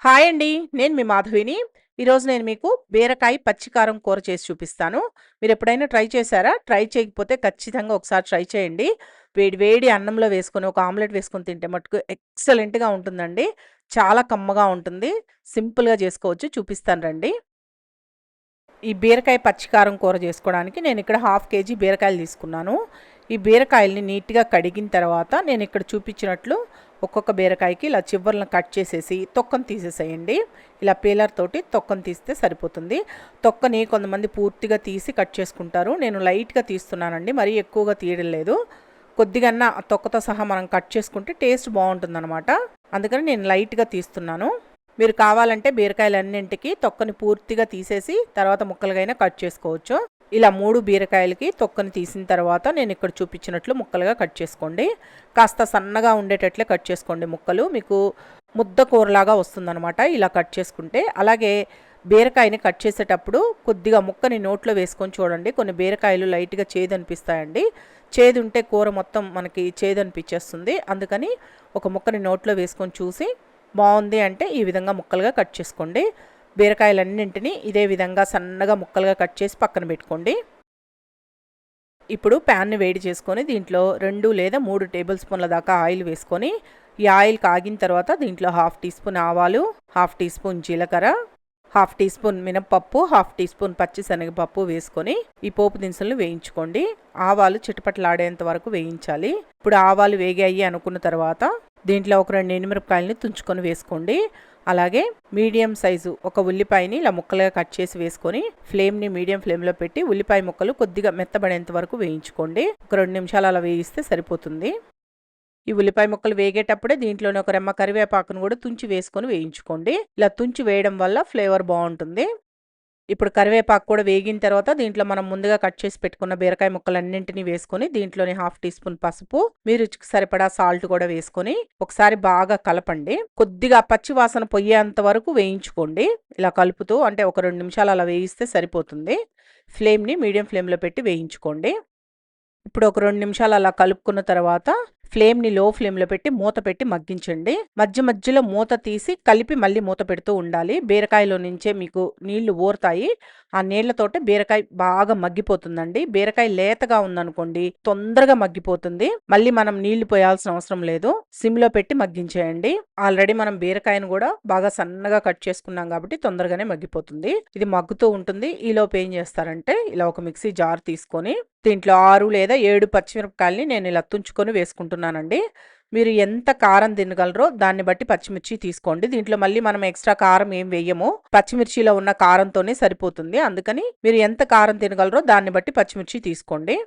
Hi అండి. నేను మీ మాధవిని. ఈరోజు నేను మీకు బీరకాయ పచ్చికారం కూర చేసి చూపిస్తాను. మీరెప్పుడైనా ట్రై చేశారా? ట్రై చేయకపోతే ఖచ్చితంగా ఒకసారి ట్రై చేయండి. వేడి వేడి అన్నంలో వేసుకొని ఒక ఆమ్లెట్ వేసుకొని తింటే మటుకు ఎక్సలెంట్‌గా ఉంటుందండి. చాలా కమ్మగా ఉంటుంది. సింపుల్‌గా చేసుకోవచ్చు. చూపిస్తాను రండి. ఈ బీరకాయ పచ్చికారం కూర చేసుకోవడానికి నేను ఇక్కడ హాఫ్ కేజీ బీరకాయలు తీసుకున్నాను. ఈ బీరకాయల్ని నీట్‌గా కడిగిన తర్వాత నేను ఇక్కడ చూపించినట్లు ఒక్కొక్క బీరకాయకి ఇలా చివర్లను కట్ చేసేసి తొక్కను తీసేసేయండి. ఇలా పీలర్ తోటి తొక్కను తీస్తే సరిపోతుంది. తొక్కని కొంతమంది పూర్తిగా తీసి కట్ చేసుకుంటారు. నేను లైట్‌గా తీస్తున్నానండి. మరీ ఎక్కువగా తీయడం లేదు. కొద్దిగన్నా ఆ తొక్కతో సహా మనం కట్ చేసుకుంటే టేస్ట్ బాగుంటుందన్నమాట. అందుకని నేను లైట్‌గా తీస్తున్నాను. మీరు కావాలంటే బీరకాయలన్నింటికి తొక్కని పూర్తిగా తీసేసి తర్వాత ముక్కలుగైనా కట్ చేసుకోవచ్చు. ఇలా 3 బీరకాయలకి తొక్కని తీసిన తర్వాత నేను ఇక్కడ చూపించినట్లు ముక్కలుగా కట్ చేసుకోండి. కాస్త సన్నగా ఉండేటట్లే కట్ చేసుకోండి ముక్కలు. మీకు ముద్ద కూరలాగా వస్తుందన్నమాట ఇలా కట్ చేసుకుంటే. అలాగే బీరకాయని కట్ చేసేటప్పుడు కొద్దిగా ముక్కని నోట్లో వేసుకొని చూడండి. కొన్ని బీరకాయలు లైట్‌గా చేదు అనిపిస్తాయండి. చేదు ఉంటే కూర మొత్తం మనకి చేదు అనిపించేస్తుంది. అందుకని ఒక ముక్కని నోట్లో వేసుకొని చూసి బాగుంది అంటే ఈ విధంగా ముక్కలుగా కట్ చేసుకోండి. బీరకాయలన్నింటినీ ఇదే విధంగా సన్నగా ముక్కలుగా కట్ చేసి పక్కన పెట్టుకోండి. ఇప్పుడు ప్యాన్ని వేడి చేసుకొని దీంట్లో 2 లేదా 3 టేబుల్ స్పూన్ల దాకా ఆయిల్ వేసుకొని ఈ ఆయిల్ కాగిన తర్వాత దీంట్లో హాఫ్ టీ స్పూన్ ఆవాలు, హాఫ్ టీ స్పూన్ జీలకర్ర, హాఫ్ టీ స్పూన్ మినప్పప్పు, హాఫ్ టీ స్పూన్ పచ్చిశనగపప్పు వేసుకొని ఈ పోపు దినుసులను వేయించుకోండి. ఆవాలు చిటపటలాడేంత వరకు వేయించాలి. ఇప్పుడు ఆవాలు వేగాయి అనుకున్న తర్వాత దీంట్లో ఒక 2 ఎండుమిరపకాయలని తుంచుకొని వేసుకోండి. అలాగే మీడియం సైజు ఒక ఉల్లిపాయని ఇలా ముక్కలుగా కట్ చేసి వేసుకొని ఫ్లేమ్ని మీడియం ఫ్లేమ్లో పెట్టి ఉల్లిపాయ ముక్కలు కొద్దిగా మెత్తబడేంత వరకు వేయించుకోండి. ఒక 2 నిమిషాలు అలా వేయిస్తే సరిపోతుంది. ఈ ఉల్లిపాయ ముక్కలు వేగేటప్పుడే దీంట్లోనే ఒక రెమ్మ కరివేపాకును కూడా తుంచి వేసుకొని వేయించుకోండి. ఇలా తుంచి వేయడం వల్ల ఫ్లేవర్ బాగుంటుంది. ఇప్పుడు కరివేపాకు కూడా వేగిన తర్వాత దీంట్లో మనం ముందుగా కట్ చేసి పెట్టుకున్న బీరకాయ ముక్కలన్నింటినీ వేసుకొని దీంట్లోని హాఫ్ టీ స్పూన్ పసుపు, మీ రుచికి సరిపడా సాల్ట్ కూడా వేసుకొని ఒకసారి బాగా కలపండి. కొద్దిగా పచ్చి వాసన పొయ్యేంత వరకు వేయించుకోండి. ఇలా కలుపుతూ అంటే ఒక 2 నిమిషాలు అలా వేయిస్తే సరిపోతుంది. ఫ్లేమ్ని మీడియం ఫ్లేమ్లో పెట్టి వేయించుకోండి. ఇప్పుడు ఒక 2 నిమిషాలు అలా కలుపుకున్న తర్వాత ఫ్లేమ్ని లో ఫ్లేమ్లో పెట్టి మూత పెట్టి మగ్గించండి. మధ్య మధ్యలో మూత తీసి కలిపి మళ్ళీ మూత పెడుతూ ఉండాలి. బీరకాయలో నుంచే మీకు నీళ్లు ఊరుతాయి. ఆ నీళ్లతోటే బీరకాయ బాగా మగ్గిపోతుందండి. బీరకాయ లేతగా ఉందనుకోండి తొందరగా మగ్గిపోతుంది. మళ్ళీ మనం నీళ్లు పోయాల్సిన అవసరం లేదు. సిమ్లో పెట్టి మగ్గించేయండి. ఆల్రెడీ మనం బీరకాయను కూడా బాగా సన్నగా కట్ చేసుకున్నాం కాబట్టి తొందరగానే మగ్గిపోతుంది. ఇది మగ్గుతూ ఉంటుంది. ఈలోపు ఏం చేస్తారంటే ఇలా ఒక మిక్సీ జార్ తీసుకొని దీంట్లో 6 లేదా 7 పచ్చిమిరపకాయలని నేను ఇలా తుంచుకొని వేసుకుంటున్నానండి. మీరు ఎంత కారం తినగలరో దాన్ని బట్టి పచ్చిమిర్చి తీసుకోండి. దీంట్లో మళ్ళీ మనం ఎక్స్ట్రా కారం ఏం వేయము. పచ్చిమిర్చిలో ఉన్న కారంతోనే సరిపోతుంది. అందుకని మీరు ఎంత కారం తినగలరో దాన్ని బట్టి పచ్చిమిర్చి తీసుకోండి.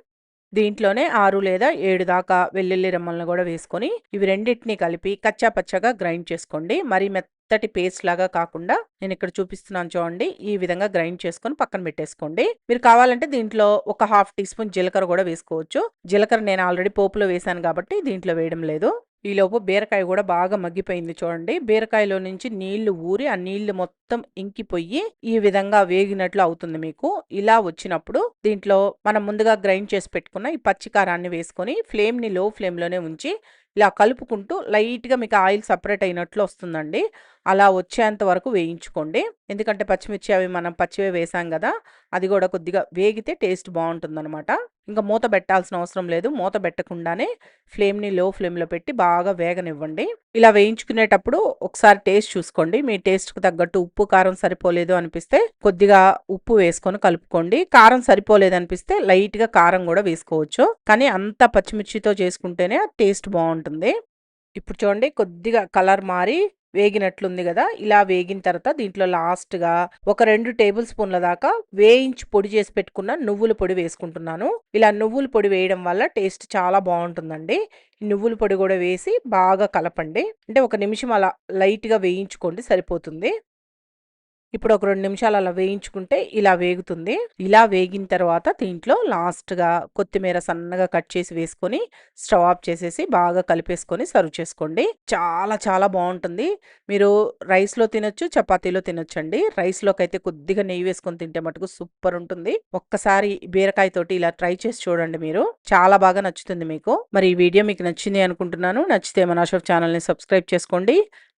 దీంట్లోనే 6 లేదా 7 దాకా వెల్లుల్లి రెమ్మలను కూడా వేసుకొని ఇవి రెండింటినీ కలిపి కచ్చా పచ్చగా గ్రైండ్ చేసుకోండి. మరి మెత్తటి పేస్ట్ లాగా కాకుండా నేను ఇక్కడ చూపిస్తున్నాను చూడండి. ఈ విధంగా గ్రైండ్ చేసుకొని పక్కన పెట్టేసుకోండి. మీరు కావాలంటే దీంట్లో ఒక హాఫ్ టీ స్పూన్ జీలకర్ర కూడా వేసుకోవచ్చు. జీలకర్ర నేను ఆల్రెడీ పోపులో వేసాను కాబట్టి దీంట్లో వేయడం లేదు. ఈలోపు బీరకాయ కూడా బాగా మగ్గిపోయింది చూడండి. బీరకాయలో నుంచి నీళ్లు ఊరి ఆ నీళ్లు మొత్తం ఇంకిపోయి ఈ విధంగా వేగినట్లు అవుతుంది మీకు. ఇలా వచ్చినప్పుడు దీంట్లో మనం ముందుగా గ్రైండ్ చేసి పెట్టుకున్న ఈ పచ్చికారాన్ని వేసుకొని ఫ్లేమ్ని లో ఫ్లేమ్లోనే ఉంచి ఇలా కలుపుకుంటూ లైట్గా మీకు ఆయిల్ సపరేట్ అయినట్లు వస్తుందండి. అలా వచ్చేంత వరకు వేయించుకోండి. ఎందుకంటే పచ్చిమిర్చి అవి మనం పచ్చివే వేసాం కదా, అది కూడా కొద్దిగా వేగితే టేస్ట్ బాగుంటుందన్నమాట. ఇంకా మూత పెట్టాల్సిన అవసరం లేదు. మూత పెట్టకుండానే ఫ్లేమ్ని లో ఫ్లేమ్లో పెట్టి బాగా వేగనివ్వండి. ఇలా వేయించుకునేటప్పుడు ఒకసారి టేస్ట్ చూసుకోండి. మీ టేస్ట్కి తగ్గట్టు ఉప్పు కారం సరిపోలేదు అనిపిస్తే కొద్దిగా ఉప్పు వేసుకొని కలుపుకోండి. కారం సరిపోలేదు అనిపిస్తే లైట్గా కారం కూడా వేసుకోవచ్చు. కానీ అంత పచ్చిమిర్చితో చేసుకుంటేనే టేస్ట్ బాగుంటుంది. ఇప్పుడు చూడండి కొద్దిగా కలర్ మారి వేగినట్లుంది కదా. ఇలా వేగిన తర్వాత దీంట్లో లాస్ట్గా ఒక 2 టేబుల్ స్పూన్ల దాకా వేయించి పొడి చేసి పెట్టుకున్న నువ్వుల పొడి వేసుకుంటున్నాను. ఇలా నువ్వుల పొడి వేయడం వల్ల టేస్ట్ చాలా బాగుంటుందండి. నువ్వుల పొడి కూడా వేసి బాగా కలపండి. అంటే ఒక నిమిషం అలా లైట్గా వేయించుకోండి సరిపోతుంది. ఇప్పుడు ఒక 2 నిమిషాలు అలా వేయించుకుంటే ఇలా వేగుతుంది. ఇలా వేగిన తర్వాత దీంట్లో లాస్ట్‌గా కొత్తిమీర సన్నగా కట్ చేసి వేసుకొని స్టవ్ ఆఫ్ చేసేసి బాగా కలిపేసుకొని సర్వ్ చేసుకోండి. చాలా చాలా బావుంటుంది. మీరు రైస్‌లో తినొచ్చు, చపాతీలో తినొచ్చండి. రైస్‌లోకైతే కొద్దిగా నెయ్యి వేసుకొని తింటే మటుకు సూపర్ ఉంటుంది. ఒక్కసారి బీరకాయతోటి ఇలా ట్రై చేసి చూడండి మీరు. చాలా బాగా నచ్చుతుంది మీకు. మరి ఈ వీడియో మీకు నచ్చింది అనుకుంటున్నాను. నచ్చితే మన అశోక్ ఛానల్‌ని సబ్స్క్రైబ్ చేసుకోండి.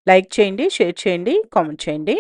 లైక్ చేయండి, షేర్ చేయండి, కామెంట్ చేయండి.